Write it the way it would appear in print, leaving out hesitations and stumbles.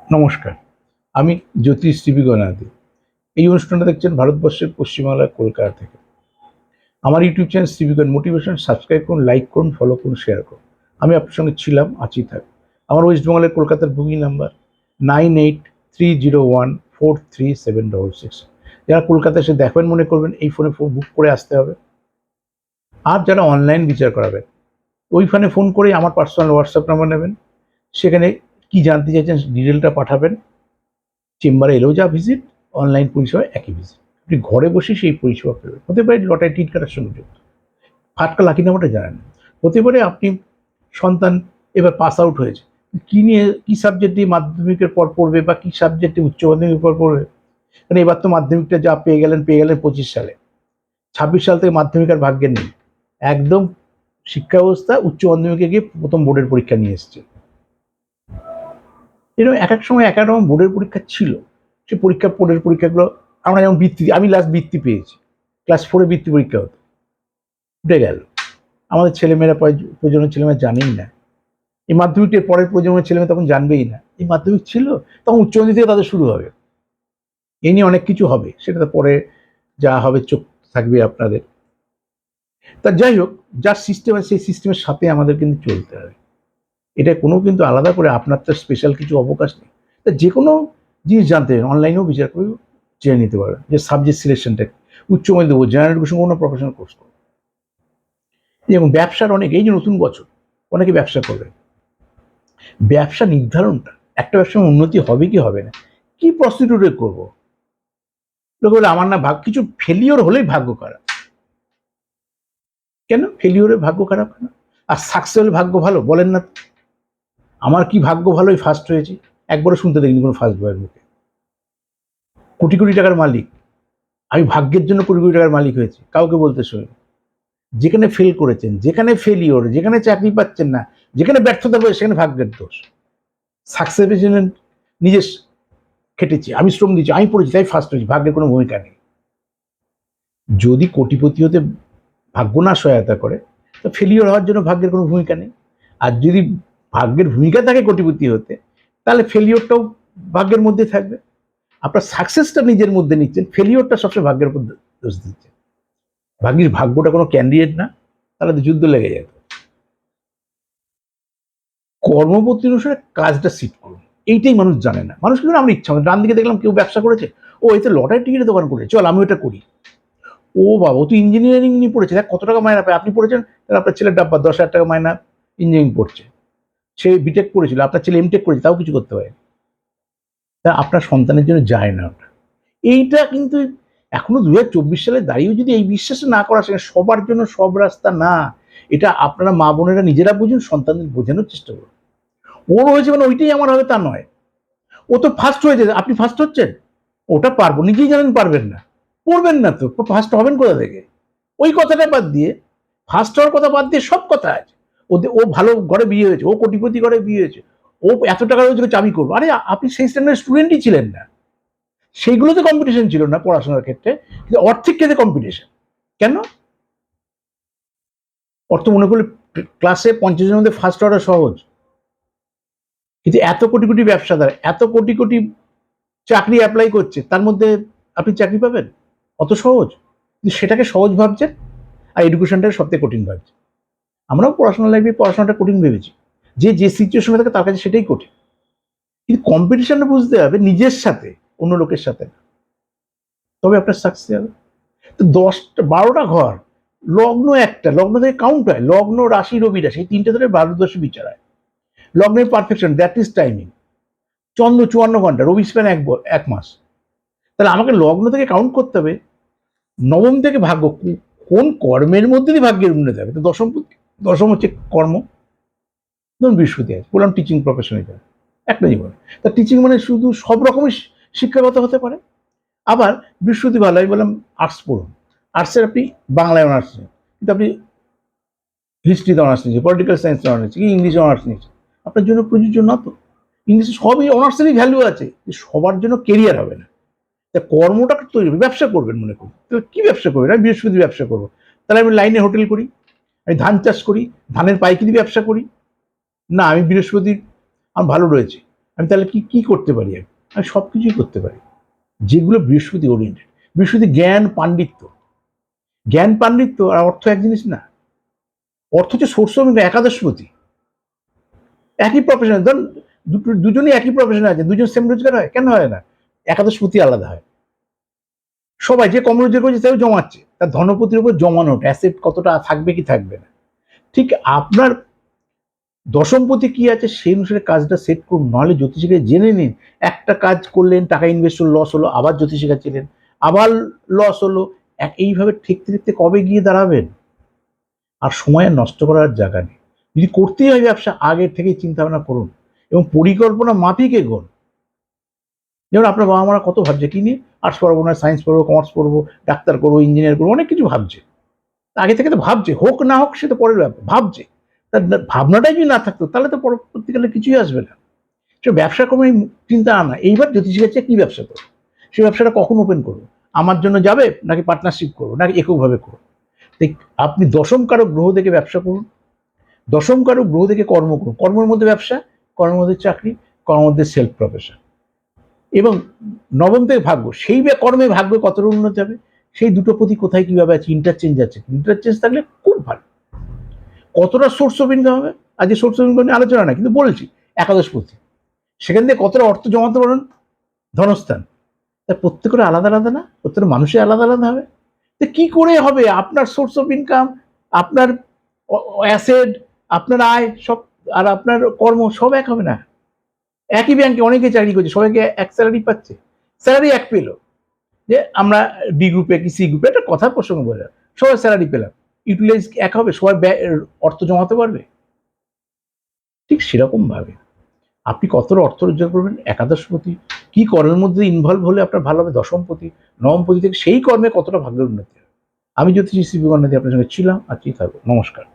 নমস্কার, আমি জ্যোতিষ টিভি গণাদি। এই অনুষ্ঠানটা দেখছেন ভারতবর্ষের পশ্চিমবাংলার কলকাতা থেকে। আমার ইউটিউব চ্যানেল টিভিগণ মোটিভেশন সাবস্ক্রাইব করুন, লাইক করুন, ফলো করুন, শেয়ার করুন। আমি আপনার সঙ্গে ছিলাম, আছি, থাক। আমার ওয়েস্ট বেঙ্গলের কলকাতার বুকিং নাম্বার 9830143766। যারা কলকাতা এসে দেখবেন মনে করবেন এই ফোনে বুক করে আসতে হবে। আর যারা অনলাইন বিচার করাবেন ওই ফোনে ফোন করে আমার পার্সোনাল হোয়াটসঅ্যাপ নাম্বার নেবেন, সেখানে কি জানতে চাইছেন ডিটেলটা পাঠাবেন। চেম্বারে এলেও যা ভিজিট, অনলাইন পরিষেবা একই ভিজিট। আপনি ঘরে বসে সেই পরিষেবা পেবেন। হতে পারে লটারি টিকিট কাটার সঙ্গে যুক্ত, ফাটকা লাকি নাম্বারটা জানেন। হতে পারে আপনি সন্তান এবার পাস আউট হয়েছে, কী নিয়ে কী সাবজেক্ট দিয়ে মাধ্যমিকের পর পড়বে বা কী সাবজেক্টে উচ্চ মাধ্যমিকের পর পড়বে। মানে এবার তো মাধ্যমিকটা যা পেয়ে গেলেন 25 সালে, 26 সাল থেকে মাধ্যমিক আর ভাগ্যের নেই। একদম শিক্ষা ব্যবস্থা উচ্চ মাধ্যমিকে গিয়ে প্রথম বোর্ডের পরীক্ষা নিয়ে এসছে। এরকম এক এক সময় এক এক রকম বোর্ডের পরীক্ষা ছিল। সে বোর্ডের পরীক্ষাগুলো আমরা যেমন আমি লাস্ট বৃত্তি পেয়েছি, ক্লাস 4-এ বৃত্তি পরীক্ষা হতো, উঠে গেল। আমাদের ছেলেমেয়েরা প্রজন্মের ছেলেমেয়েরা জানেই না। এই মাধ্যমিকের পরের প্রজন্মের ছেলেমেয়ে তখন জানবেই না এই মাধ্যমিক ছিল, তখন উচ্চ মাধ্যমিক থেকে তাদের শুরু হবে। এই নিয়ে অনেক কিছু হবে, সেটা তো পরে যা হবে চোখ থাকবে আপনাদের। তা যাই হোক, যার সিস্টেম আছে সেই সিস্টেমের সাথে আমাদের কিন্তু চলতে হবে। এটা কোনো কিন্তু আলাদা করে আপনার তো স্পেশাল কিছু অবকাশ নেই। তা যে কোনো জিনিস জানতে চান অনলাইনেও বিচার করে জেনে নিতে পারবেন যে সাবজেক্ট সিলেকশনটা উচ্চ মাধ্যমিক দেবো, জেনারেল এডুকেশন কোনো প্রফেশনাল কোর্স করবো। যেমন ব্যবসার অনেক, এই যে নতুন বছর অনেকে ব্যবসা করবে, ব্যবসা নির্ধারণটা একটা ব্যবসার উন্নতি হবে কি হবে না, কি প্রস্টিটিউটে করবো। লোক বলে আমার না কিছু ফেলিওর হলেই ভাগ্য খারাপ। কেন ফেলিওরে ভাগ্য খারাপ কেন? আর সাকসেস হলে ভাগ্য ভালো বলেন না। আমার কি ভাগ্য ভালোই ফার্স্ট হয়েছে, একবারও শুনতে দেখিনি কোনো ফার্স্ট বয়ের মুখে। কোটি কোটি টাকার মালিক, আমি ভাগ্যের জন্য কোটি কোটি টাকার মালিক হয়েছি, কাউকে বলতে শুনি। যেখানে ফেল করেছেন, যেখানে ফেলিওর, যেখানে চাকরি পাচ্ছেন না, যেখানে ব্যর্থতা পেয়ে সেখানে ভাগ্যের দোষ। সাকসেস পেয়েছিলেন নিজে খেটেছি, আমি শ্রম দিয়েছি, আমি পড়েছি তাই ফার্স্ট হয়েছি, ভাগ্যের কোনো ভূমিকা নেই। যদি কোটিপতি হতে ভাগ্য না সহায়তা করে তো ফেলিওর হওয়ার জন্য ভাগ্যের কোনো ভূমিকা নেই। আর যদি ভাগ্যের ভূমিকা থাকে কোটিপতি হতে, তাহলে ফেলিওরটাও ভাগ্যের মধ্যে থাকবে। আপনার সাকসেসটা নিজের মধ্যে নিচ্ছেন, ফেলিওরটা সবসময় ভাগ্যের উপর দোষ দিচ্ছেন। ভাগ্যটা কোনো ক্যান্ডিডেট না, তাহলে তো যুদ্ধ লেগে যেত। কর্মপত্তি অনুসারে কাজটা সিট করুন, এইটাই মানুষ জানে না। মানুষ কিন্তু আমার ইচ্ছা, ডান দিকে দেখলাম কেউ ব্যবসা করেছে, ও এতে লটারি টিকিটের দোকান করেছে, চল আমি ওটা করি। ও বাবা, ও তো ইঞ্জিনিয়ারিং নিয়ে পড়েছে, দেখ কত টাকা মায়না পায়। আপনি পড়েছেন, তাহলে আপনার ছেলের ডাব্বা 10,000 টাকা মায়না, ইঞ্জিনিয়ারিং পড়ছে। সে বিটেক করেছিল, আপনার ছেলে এমটেক করেছে, তাও কিছু করতে পারে। তা আপনার সন্তানের জন্য যায় না ওটা। এইটা কিন্তু এখনো 2024 সালে দাঁড়িয়েও যদি এই বিশ্বাস না করা শেখে সবার জন্য সব রাস্তা না, এটা আপনারা মা বোনেরা নিজেরা বুঝুন, সন্তানদের বোঝানোর চেষ্টা করুন। ওর হয়েছে মানে ওইটাই আমার হবে তা নয়। ও তো ফার্স্ট হয়েছে, আপনি ফার্স্ট হচ্ছেন, ওটা পারবো, নিজেই জানেন পারবেন না, করবেন না তো ফার্স্ট হবেন কোথা থেকে। ওই কথাটা বাদ দিয়ে, ফার্স্ট হওয়ার কথা বাদ দিয়ে সব কথা আছে। ও ভালো ঘরে বিয়ে হয়েছে, ও কোটিপতি ঘরে বিয়ে হয়েছে, ও এত টাকা রয়েছে আমি করবো। আরে আপনি সেই স্ট্যান্ডার্ড স্টুডেন্টই ছিলেন না, সেইগুলোতে কম্পিটিশন ছিল না পড়াশোনার ক্ষেত্রে, কিন্তু অর্থিক ক্ষেত্রে কম্পিটিশন। কেন? অর্থ মনে করলে ক্লাসে 50 জনের মধ্যে ফার্স্ট হওয়াটা সহজ, কিন্তু এত কোটি কোটি ব্যবসাদার এত কোটি কোটি চাকরি অ্যাপ্লাই করছে, তার মধ্যে আপনি চাকরি পাবেন অত সহজ? কিন্তু সেটাকে সহজ ভাবছেন, আর এডুকেশনটাকে সবথেকে কঠিন ভাবছেন। আমরাও পড়াশোনার লাইফে পড়াশোনাটা কঠিন ভেবেছি, যে সিচুয়েশনে থাকে তার কাছে সেটাই কঠিন। কিন্তু কম্পিটিশনটা বুঝতে হবে নিজের সাথে, অন্য লোকের সাথে না, তবে আপনার সাকসেস হবে। তো 10-12টা ঘর, লগ্ন একটা, লগ্ন থেকে কাউন্ট হয়, লগ্ন রাশি রবি রাশি, এই তিনটে ধরে ভারতবর্ষে বিচার হয়। লগ্নের পারফেকশন, দ্যাট ইজ টাইমিং। চন্দ্র 54 ঘন্টা, রবি স্প্যান 1 মাস। তাহলে আমাকে লগ্ন থেকে কাউন্ট করতে হবে, নবম থেকে ভাগ্য, কোন কর্মের মধ্যে দিয়ে ভাগ্যের উন্নতি হবে। তো দশম হচ্ছে কর্ম। ধরুন বৃহস্পতি আছে, বললাম টিচিং প্রফেশনে যাবে একটা জীবনে, তা টিচিং মানে শুধু সব রকমের শিক্ষাগত হতে পারে। আবার বৃহস্পতি ভালো, আমি বললাম আর্টস পড়ুন, আর্টসের আপনি বাংলায় অনার্স নেন, কিন্তু আপনি হিস্ট্রিতে অনার্স নিয়েছে, পলিটিক্যাল সায়েন্সে অনার্স নিয়েছে, কি ইংলিশে অনার্স নিয়েছে, আপনার জন্য প্রযোজ্য না তো। ইংলিশে সবই অনার্সেরই ভ্যালু আছে, সবার জন্য কেরিয়ার হবে না। তা কর্মটা তৈরি হবে, ব্যবসা করবেন মনে করুন, তাহলে কি ব্যবসা করবেন? আমি বৃহস্পতি ব্যবসা করবো, তাহলে আমি লাইনে হোটেল করি, আমি ধান চাষ করি, ধানের পাইকারি ব্যবসা করি। না, আমি বৃহস্পতি আমার ভালো রয়েছে, আমি তাহলে কি কি করতে পারি? আমি সব কিছুই করতে পারি যেগুলো বৃহস্পতি ওরিয়েন্টেড। বৃহস্পতি জ্ঞান পাণ্ডিত্য, জ্ঞান পাণ্ডিত্য আর অর্থ এক জিনিস না। অর্থ হচ্ছে সোর্স অফ ইনকাম। একাদশপতি একই প্রফেশন, ধরুন দুজনই একই প্রফেশনে আছে, দুজন সেম রোজগার হয়? কেন হয় না? একাদশপতি আলাদা হয়। সবাই যে কম রোজগার করছে সেও জমাচ্ছে, তার ধনপতির উপর জমানোটা, অ্যাসেট কতটা থাকবে কি থাকবে না। ঠিক আপনার দশমপতি কি আছে সেই অনুসারে কাজটা সেট করুন, নাহলে জ্যোতিষীকে জেনে নিন। একটা কাজ করলেন, টাকা ইনভেস্ট হলো, লস হলো, আবার জ্যোতিষীকে ছিলেন, আবার লস হলো। এইভাবে ঠেকতে ঠেকতে কবে গিয়ে দাঁড়াবেন? আর সময় নষ্ট করার জায়গা নেই। যদি করতেই হয় ব্যবসা, আগে থেকেই চিন্তা ভাবনা করুন এবং পরিকল্পনা মাফিক এগোন। যেমন আপনার বাবা মারা কত ভাবছে কি নিয়ে, আর্টস পড়বো না সায়েন্স পড়বো, কমার্স পড়বো, ডাক্তার করবো, ইঞ্জিনিয়ার করবো, অনেক কিছু ভাবছে। আগে থেকে তো ভাবছে, হোক না হোক সে তো পরের ব্যাপার, ভাবছে। তার ভাবনাটাই যদি না থাকতো তাহলে তো পরবর্তীকালে কিছুই আসবে না। সে ব্যবসা কোনো চিন্তা আনা, এইবার জ্যোতিষী কাছে কি ব্যবসা করবো, সে ব্যবসাটা কখন ওপেন করবো, আমার জন্য যাবে নাকি পার্টনারশিপ করবো নাকি এককভাবে করবো। তাই আপনি দশম কারক গ্রহ দেখে ব্যবসা করুন, দশম কারক গ্রহ দেখে কর্ম করুন। কর্মের মধ্যে ব্যবসা, কর্মের মধ্যে চাকরি, কর্মের মধ্যে সেলফ প্রফেশন। এবং নবম থেকে ভাগ্য, সেই কর্মে ভাগ্য কতটা উন্নতি হবে, সেই দুটো প্রতি কোথায় কিভাবে আছে, ইন্টারচেঞ্জ আছে, ইন্টারচেঞ্জ থাকলে খুব ভালো। কতটা সোর্স অফ ইনকাম হবে, আজকে সোর্স অফ ইনকাম নিয়ে আলোচনা না, কিন্তু বলছি একাদশপতি, সেখান থেকে কতটা অর্থ জমাতে পারেন, ধনস্থান। তা প্রত্যেকের আলাদা আলাদা না, প্রত্যেকটা মানুষের আলাদা আলাদা হবে। তো কি করে হবে আপনার সোর্স অফ ইনকাম, আপনার অ্যাসেট, আপনার আয় সব, আর আপনার কর্ম সব এক হবে না। একই ব্যাংকে অনেকে চাকরি করছে, সবাইকে এক স্যালারি পাচ্ছে, স্যালারি এক পেলো, যে আমরা ডি গ্রুপে কি সি গ্রুপে, একটা কথার প্রসঙ্গ বলে সবাই স্যালারি পেলাম, ইউটিলাইজ এক হবে, সবাই অর্থ জমাতে পারবে? ঠিক সেরকম ভাবে আপনি কতটা অর্থ রোজগার করবেন, একাদশপতি কি কর্মের মধ্যে ইনভলভ হলে আপনার ভালো হবে, দশমপতি, নবমপতি থেকে সেই কর্মে কতটা ভাগ্যের উন্নতি হবে। আমি জ্যোতিষী শ্রী বিমাননাথী আপনার সঙ্গে ছিলাম, আজকেই থাকবো। নমস্কার।